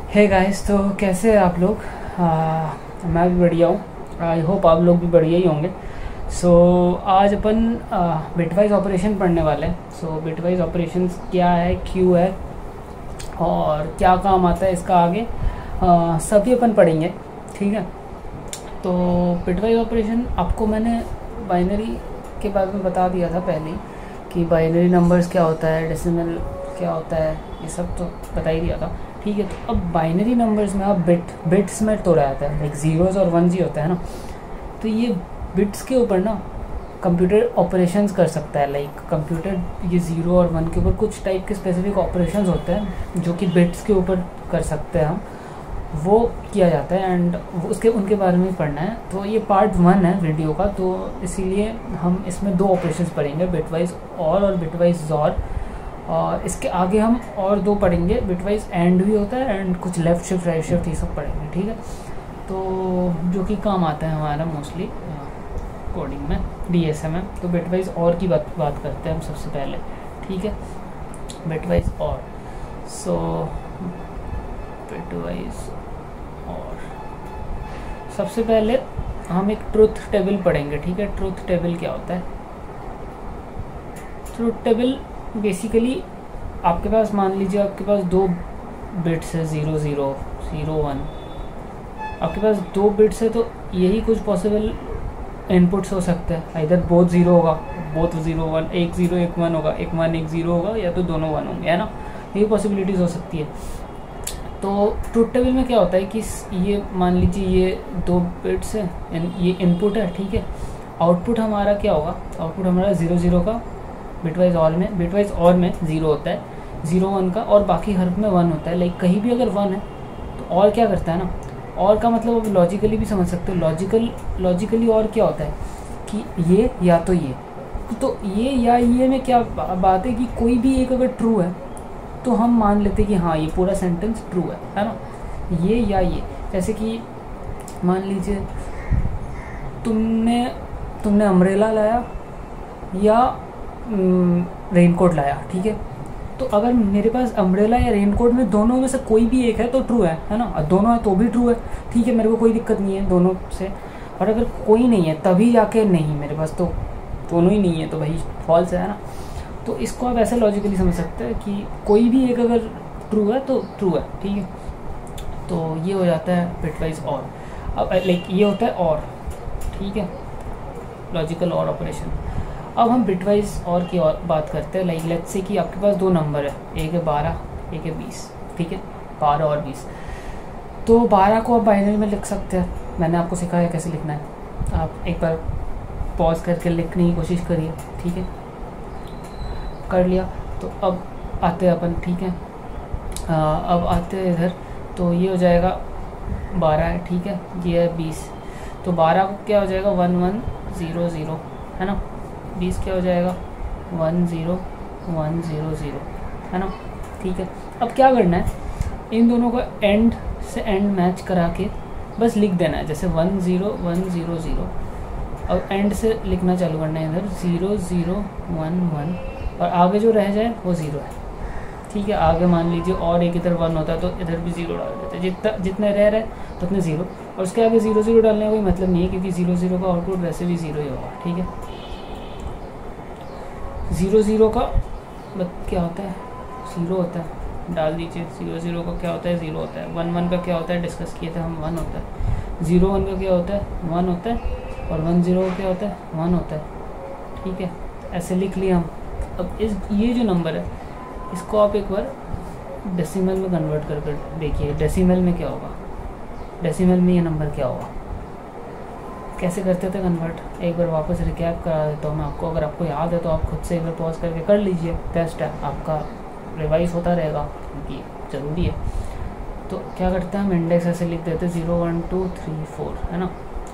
Hey guys, तो कैसे हैं आप लोग। मैं भी बढ़िया हूँ। आई होप आप लोग भी बढ़िया ही होंगे। सो आज अपन बिटवाइज ऑपरेशन पढ़ने वाले हैं। सो बिटवाइज ऑपरेशंस क्या है, क्यों है और क्या काम आता है इसका आगे सभी अपन पढ़ेंगे। ठीक है। तो बिटवाइज ऑपरेशन आपको मैंने बाइनरी के बारे में बता दिया था पहले ही कि बाइनरी नंबर्स क्या होता है, डेसिमल क्या होता है, ये सब तो बता ही दिया था। ठीक है। तो अब बाइनरी नंबर्स में आप बिट्स में तोड़ा जाता है, लाइक जीरोज़ और वंस ही होता है ना। तो ये बिट्स के ऊपर ना कंप्यूटर ऑपरेशंस कर सकता है। लाइक कंप्यूटर ये ज़ीरो और वन के ऊपर कुछ टाइप के स्पेसिफिक ऑपरेशंस होते हैं जो कि बिट्स के ऊपर कर सकते हैं हम, वो किया जाता है एंड उसके उनके बारे में पढ़ना है। तो ये पार्ट 1 है वीडियो का, तो इसीलिए हम इसमें 2 ऑपरेशंस पढ़ेंगे, बिटवाइज और बिटवाइज ज़ॉर। और इसके आगे हम और 2 पढ़ेंगे, बिटवाइज एंड भी होता है एंड कुछ लेफ़्ट शिफ्ट राइट शिफ्ट ये सब पढ़ेंगे। ठीक है। तो जो कि काम आता है हमारा मोस्टली कोडिंग में, DSM में। तो बिटवाइज और की बात करते हैं हम सबसे पहले। ठीक है। बिटवाइज और बिटवाइज और सबसे पहले हम एक ट्रुथ टेबल पढ़ेंगे। ठीक है। ट्रुथ टेबल क्या होता है? ट्रुथ टेबल बेसिकली आपके पास, मान लीजिए आपके पास 2 बिट्स है, 0 0 0 1। आपके पास 2 बिट्स है तो यही कुछ पॉसिबल इनपुट्स हो सकते हैं। इधर बोथ 0 होगा, बोथ 0 1, एक 0 एक 1 होगा, एक 1 एक 0 होगा, या तो दोनों 1 होंगे, है ना। यही पॉसिबिलिटीज़ हो सकती है। तो ट्रुथ टेबल में क्या होता है कि ये मान लीजिए ये 2 बिट्स है, ये इनपुट है। ठीक है। आउटपुट हमारा क्या होगा? आउटपुट हमारा 0 0 का बिटवाइज और में 0 होता है, 0 1 का, और बाकी हर में 1 होता है। लाइक कहीं भी अगर 1 है तो और क्या करता है ना, और का मतलब अब लॉजिकली भी समझ सकते हो। लॉजिकली और क्या होता है कि ये या तो ये, तो ये या ये में क्या बात है कि कोई भी एक अगर ट्रू है तो हम मान लेते हैं कि हाँ ये पूरा सेंटेंस ट्रू है ना। ये या ये, जैसे कि मान लीजिए तुमने अम्ब्रेला लाया या रेनकोट लाया। ठीक है। तो अगर मेरे पास अम्ब्रेला या रेनकोट में दोनों में से कोई भी एक है तो ट्रू है ना। दोनों है तो भी ट्रू है। ठीक है। मेरे को कोई दिक्कत नहीं है दोनों से। और अगर कोई नहीं है तभी जाके नहीं, मेरे पास तो दोनों ही नहीं है तो भाई फॉल्स है ना। तो इसको आप ऐसे लॉजिकली समझ सकते हैं कि कोई भी एक अगर ट्रू है तो ट्रू है। ठीक है। तो ये हो जाता है बिटवाइज और। अब लाइक ये होता है और, ठीक है, लॉजिकल और ऑपरेशन। अब हम बिटवाइज और की और बात करते हैं। लाइक लेट्स से कि आपके पास 2 नंबर है, एक है 12, एक है 20। ठीक है। 12 और 20। तो 12 को आप बाइनरी में लिख सकते हैं। मैंने आपको सिखाया कैसे लिखना है। आप एक बार पॉज करके लिखने की कोशिश करिए। ठीक है। कर लिया तो अब आते हैं अपन। ठीक है। अब आते हैं इधर, तो ये हो जाएगा 12 है। ठीक है। ये है 20। तो 12 को क्या हो जाएगा 1 1 0 0, है ना। 20 क्या हो जाएगा 1 0 1 0 0, है ना। ठीक है। अब क्या करना है, इन दोनों को एंड से एंड मैच करा के बस लिख देना है, जैसे 1 0 1 0 0। अब एंड से लिखना चालू करना है इधर 0 0 1 1, और आगे जो रह जाए वो 0 है। ठीक है। आगे मान लीजिए और एक इधर 1 होता है तो इधर भी 0 डाल देते हैं, जितने रह रहे तो उतने 0, और उसके आगे 0 0 डालने का कोई मतलब नहीं है क्योंकि 0 0 का आउटपुट वैसे भी 0 ही होगा। ठीक है। 0 0 का क्या होता है 0 होता है, डाल दीजिए। 0 0 का क्या होता है 0 होता है। 1 1 का क्या होता है, डिस्कस किए थे हम, 1 होता है। 0 1 का क्या होता है 1 होता है, और 1 0 का क्या होता है 1 होता है। ठीक है। ऐसे लिख लिया हम। अब ये जो नंबर है इसको आप एक बार डेसिमल में कन्वर्ट कर देखिए। डेसिमल में क्या होगा, डेसिमल में ये नंबर क्या होगा, कैसे करते थे कन्वर्ट, एक बार वापस रिकैप करा देता हूँ मैं आपको। अगर आपको याद है तो आप खुद से एक बार पॉज करके कर लीजिए, बेस्ट है, आपका रिवाइज होता रहेगा क्योंकि ज़रूरी है। तो क्या करते हैं हम, इंडेक्स ऐसे लिख देते हैं 0 1 2 3 4, है ना।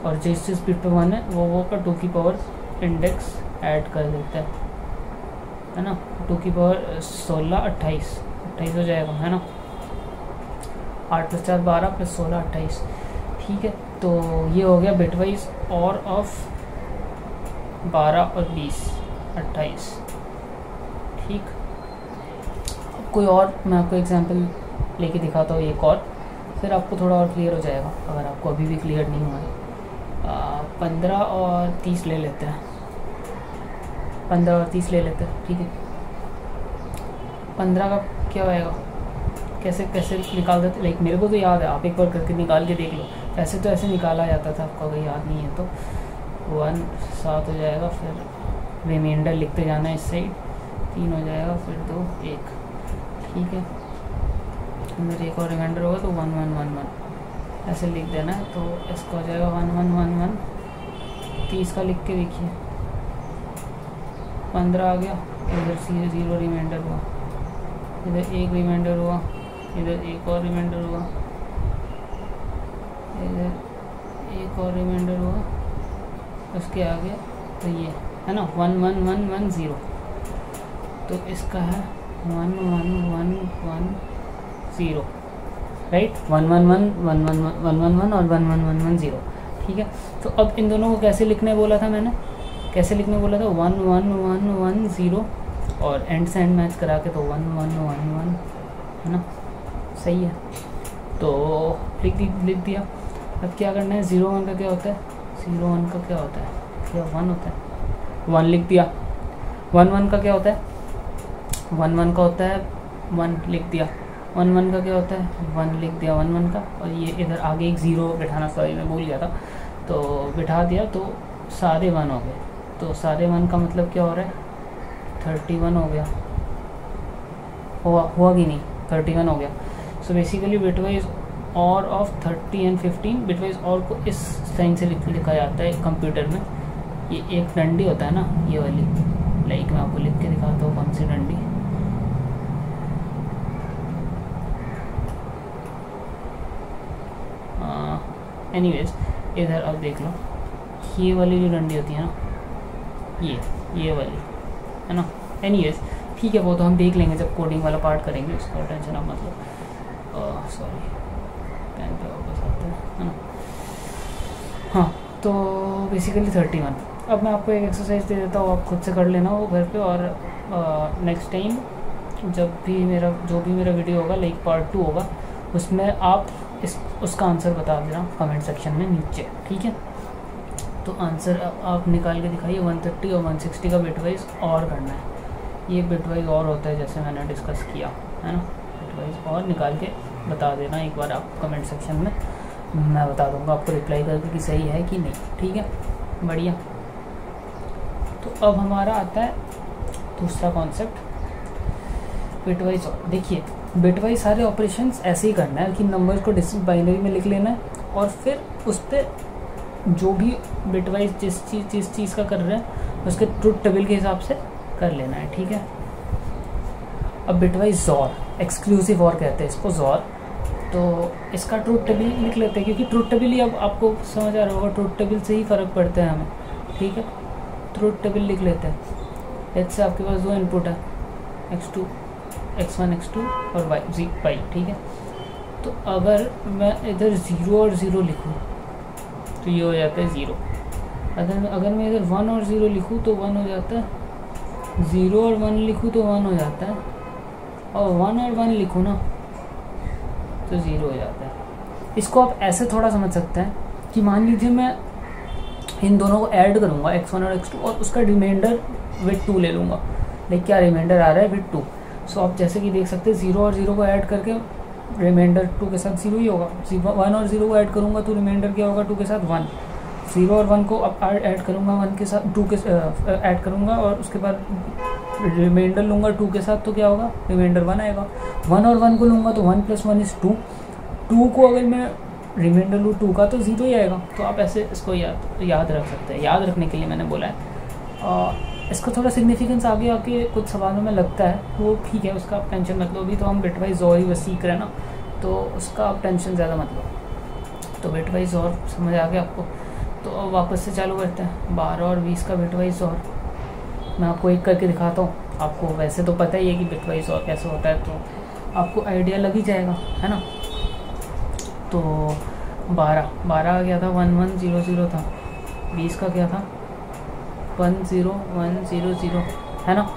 और जिस बिट पे 1 है वो पर 2 की पावर इंडेक्स ऐड कर देते हैं, है ना। 2 की पावर 16 28 हो जाएगा, है ना। 8 + 4 12 + 16 28। ठीक है। तो ये हो गया बिटवाइज और ऑफ 12 और 20 28। ठीक। कोई और मैं आपको एग्जांपल लेके दिखाता हूँ एक और। फिर आपको थोड़ा और क्लियर हो जाएगा, अगर आपको अभी भी क्लियर नहीं हुआ है। 15 और 30 ले लेते हैं, 15 और 30 ले लेते हैं, ठीक है। 15 का क्या होएगा, कैसे कैसे निकाल देते, लाइक मेरे को तो याद है, आप एक बार करके निकाल के देख लो। ऐसे तो ऐसे निकाला जाता था, आपको अगर याद नहीं है तो 1 7 हो जाएगा, फिर रिमाइंडर लिखते जाना है इस साइड, 3 हो जाएगा, फिर 2 1, ठीक है। अंदर एक और रिमाइंडर होगा तो 1 1 1 1 ऐसे लिख देना है, तो इसका हो जाएगा 1 1 1 1। 30 का लिख के देखिए, 15 आ गया, इधर 0 रिमाइंडर हुआ, इधर 1 रिमाइंडर हुआ, इधर एक और रिमाइंडर हुआ, इधर एक और रिमाइंडर हुआ, उसके आगे तो ये है ना 1 1 1 1 0, तो इसका है 1 1 1 1 0, राइट। 1 1 1 1 1 1 1 1 और 1 1 1 1 0, ठीक है। तो अब इन दोनों को कैसे लिखने बोला था मैंने, कैसे लिखने बोला था, 1 1 1 1 0 और एंड से एंड मैच करा के तो 1 1 1 1, है ना, सही है। तो लिख दिया। अब क्या करना है, 0 1 का क्या होता है, 0 1 का क्या होता है, क्या 1 होता है, 1 लिख दिया। 1 1 का क्या होता है, 1 1 का होता है 1 लिख दिया। 1 1 का क्या होता है, 1 लिख दिया 1 1 का, और ये इधर आगे एक 0 बिठाना, सॉरी मैं भूल गया था, तो बिठा दिया, तो सारे 1 हो गए। तो सारे 1 का मतलब क्या हो रहा है, 31 हो गया, हुआ कि नहीं, 31 हो गया। सो बेसिकली बिटवाइज और ऑफ 30 एंड 15, बिटवाइज और को इस साइन से लिखा जाता है कंप्यूटर में। ये एक डंडी होता है ना, ये वाली, लाइक मैं आपको लिख के दिखाता हूँ कौन सी डंडी। एनीवेज इधर अब देख लो, ये वाली जो डंडी होती है ना, ये वाली है ना। एनीवेज ठीक है, वो तो हम देख लेंगे जब कोडिंग वाला पार्ट करेंगे, उसका टेंशन आप मतलब, सॉरी पेन पे वापस आते हैं, है ना। हाँ, तो बेसिकली 31। अब मैं आपको एक एक्सरसाइज दे देता हूँ, आप खुद से कर लेना वो घर पे, और नेक्स्ट टाइम जब भी जो भी मेरा वीडियो होगा, लाइक पार्ट 2 होगा, उसमें आप उसका आंसर बता देना कमेंट सेक्शन में नीचे, ठीक है। तो आंसर आप निकाल के दिखाइए। 130 और 160 का बिटवाइज और करना है, ये बिटवाइज और होता है जैसे मैंने डिस्कस किया, है ना। बिटवाइज और निकाल के बता देना एक बार आप कमेंट सेक्शन में, मैं बता दूंगा आपको रिप्लाई करके कि सही है कि नहीं, ठीक है, बढ़िया। तो अब हमारा आता है दूसरा कॉन्सेप्ट, बिटवाइज। देखिए बिटवाइज सारे ऑपरेशंस ऐसे ही करना है कि नंबर्स को डिजिट बाइनरी में लिख लेना है, और फिर उस पर जो भी बिटवाइज जिस चीज़ का कर रहे हैं उसके ट्रुथ टेबल के हिसाब से कर लेना है, ठीक है। अब बिटवाइज जॉर, एक्सक्लूसिव और कहते हैं इसको जॉर, तो इसका ट्रुथ टेबल लिख लेते हैं, क्योंकि ट्रुथ टेबल ही अब आपको समझ आ रहा होगा, ट्रुथ टेबल से ही फ़र्क पड़ता है हमें, ठीक है। ट्रुथ टेबल लिख लेते हैं। जैसे आपके पास 2 इनपुट है, x2 x1 x2 और y, ठीक है। तो अगर मैं इधर 0 और 0 लिखूँ तो ये हो जाता है 0। अगर मैं इधर 1 और 0 लिखूँ तो 1 हो जाता है, 0 और 1 लिखूँ तो 1 हो जाता है, और 1 और 1 लिखूँ ना तो 0 हो जाता है। इसको आप ऐसे थोड़ा समझ सकते हैं कि मान लीजिए मैं इन दोनों को ऐड करूँगा, x1 और x2, और उसका रिमाइंडर विथ 2 ले लूँगा। लाइक क्या रिमाइंडर आ रहा है, विथ 2। सो आप जैसे कि देख सकते हैं 0 और 0 को ऐड करके रिमाइंडर 2 के साथ 0 ही होगा। 1 और 0 को ऐड करूँगा तो रिमाइंडर क्या होगा, 2 के साथ 1। 0 और 1 को अब ऐड करूँगा 1 के साथ, 2 के ऐड करूँगा, और उसके बाद रिमाइंडर लूँगा 2 के साथ तो क्या होगा, रिमाइंडर 1 आएगा। 1 और 1 को लूँगा तो 1 + 1 = 2। 2 को अगर मैं रिमाइंडर लूँ 2 का तो 0 ही आएगा। तो आप ऐसे इसको याद रख सकते हैं। याद रखने के लिए मैंने बोला है। इसका थोड़ा सिग्निफिकेंस आगे आके कुछ सवालों में लगता है, वो ठीक है, उसका आप टेंशन मत लो। अभी तो हम बिटवाइज और ही बस सीख रहे हैं ना, तो उसका आप टेंशन ज़्यादा मत लो। तो बिटवाइज और समझ आ गया आपको। तो अब वापस से चालू करते हैं। 12 और 20 का बिटवाइज और मैं आपको एक करके दिखाता हूँ। आपको वैसे तो पता ही है कि बिटवाइज और कैसे होता है, तो आपको आइडिया लग ही जाएगा, है ना। तो 12 आ गया था, 1100 था। 20 का क्या था, 10100, है ना,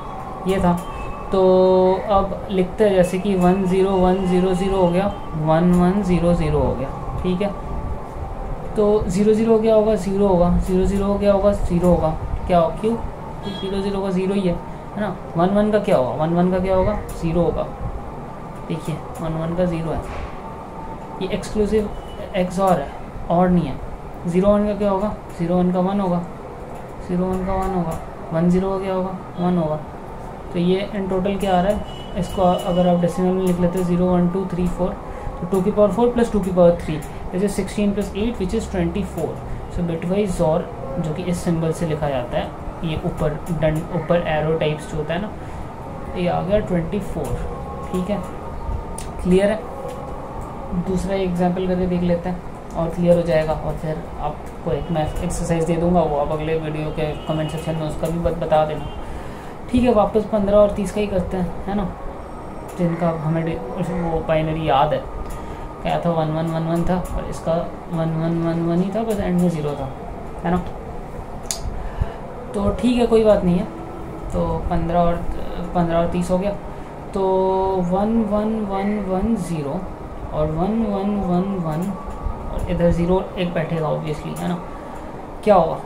ये था। तो अब लिखते हैं जैसे कि 10100 हो गया, 1100 हो गया, ठीक है। तो 00 हो गया होगा 0 होगा, 00 हो गया होगा 0 होगा, क्या हो क्यों 00 का 0 ही है ना। 11 का क्या होगा, 11 का क्या होगा 0 होगा, देखिए 11 का 0 है, ये एक्सक्लूसिव XOR है और नहीं है। 01 का क्या होगा, 01 का 1 होगा, 01 का 1 होगा, 10 हो गया होगा 1 होगा। तो ये इन टोटल क्या आ रहा है, इसको अगर आप डेसिमल में लिख लेते हैं 0 1 2 3 4, तो 2 की पावर 4 प्लस 2 की power 3 which is 16 plus 8 which is 24। So bitwise XOR जो कि इस सिंबल से लिखा जाता है, ये ऊपर एरो टाइप्स जो होता है ना, ये आ गया 24, ठीक है। क्लियर है। दूसरा एग्जाम्पल करके देख लेते हैं और क्लियर हो जाएगा, और फिर आपको एक मैं एक्सरसाइज दे दूंगा, वो आप अगले वीडियो के कमेंट सेक्शन में उसका भी बता देना, ठीक है। वापस 15 और 30 का ही करते हैं, है ना, जिनका हमें वो बाइनरी याद है, क्या था 1111 था और इसका 1111 ही था, बस एंड में 0 था, है ना। तो ठीक है, कोई बात नहीं है। तो 15 और 30 हो गया, तो 11110 और 1111 और इधर 0 एक बैठेगा ऑब्वियसली, है ना। क्या होगा,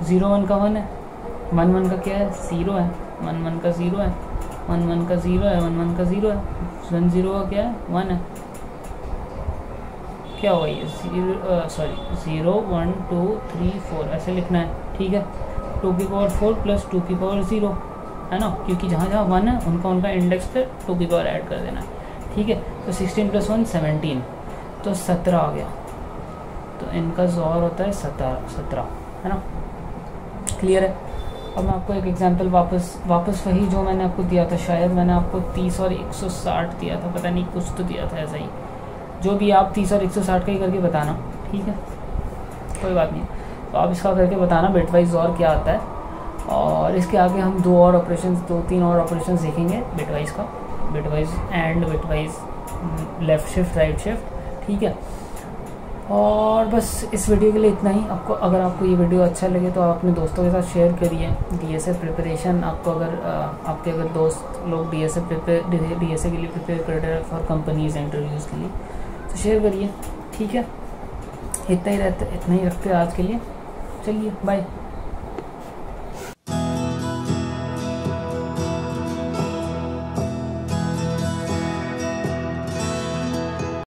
01 का 1 है, 11 का क्या है 0 है, 11 का 0 है, 11 का 0 है, 11 का 0 है, 10 का क्या है 1 है, क्या होगा ये 0 1 2 3 4 ऐसे लिखना है, ठीक है। 2 की पावर 4 प्लस 2 की पावर 0, है ना, क्योंकि जहाँ जहाँ 1 है उनका इंडेक्स पे 2 की पावर ऐड कर देना है, ठीक है। तो 16 प्लस 1 17, तो 17 आ गया। तो इनका XOR होता है 17, है ना। क्लियर है। अब मैं आपको एक एग्जांपल वापस वही जो मैंने आपको दिया था, शायद मैंने आपको 30 और 160 दिया था, पता नहीं कुछ तो दिया था ऐसा ही, जो भी आप 30 और 160 का ही करके बताना, ठीक है, कोई बात नहीं। तो आप इसका करके बताना बिटवाइज XOR क्या आता है, और इसके आगे हम 2 3 और ऑपरेशन सीखेंगे बिटवाइज का, bitwise and, bitwise left shift right shift, ठीक है। और बस इस वीडियो के लिए इतना ही। अगर आपको ये वीडियो अच्छा लगे तो आप अपने दोस्तों के साथ शेयर करिए। DSA प्रिपरेशन आपको आपके अगर दोस्त लोग DSA के लिए प्रिपेयर कर रहे हैं फॉर कंपनीज इंटरव्यूज़ के लिए, तो शेयर करिए, ठीक है। इतना ही रखते हैं आज के लिए, चलिए बाय।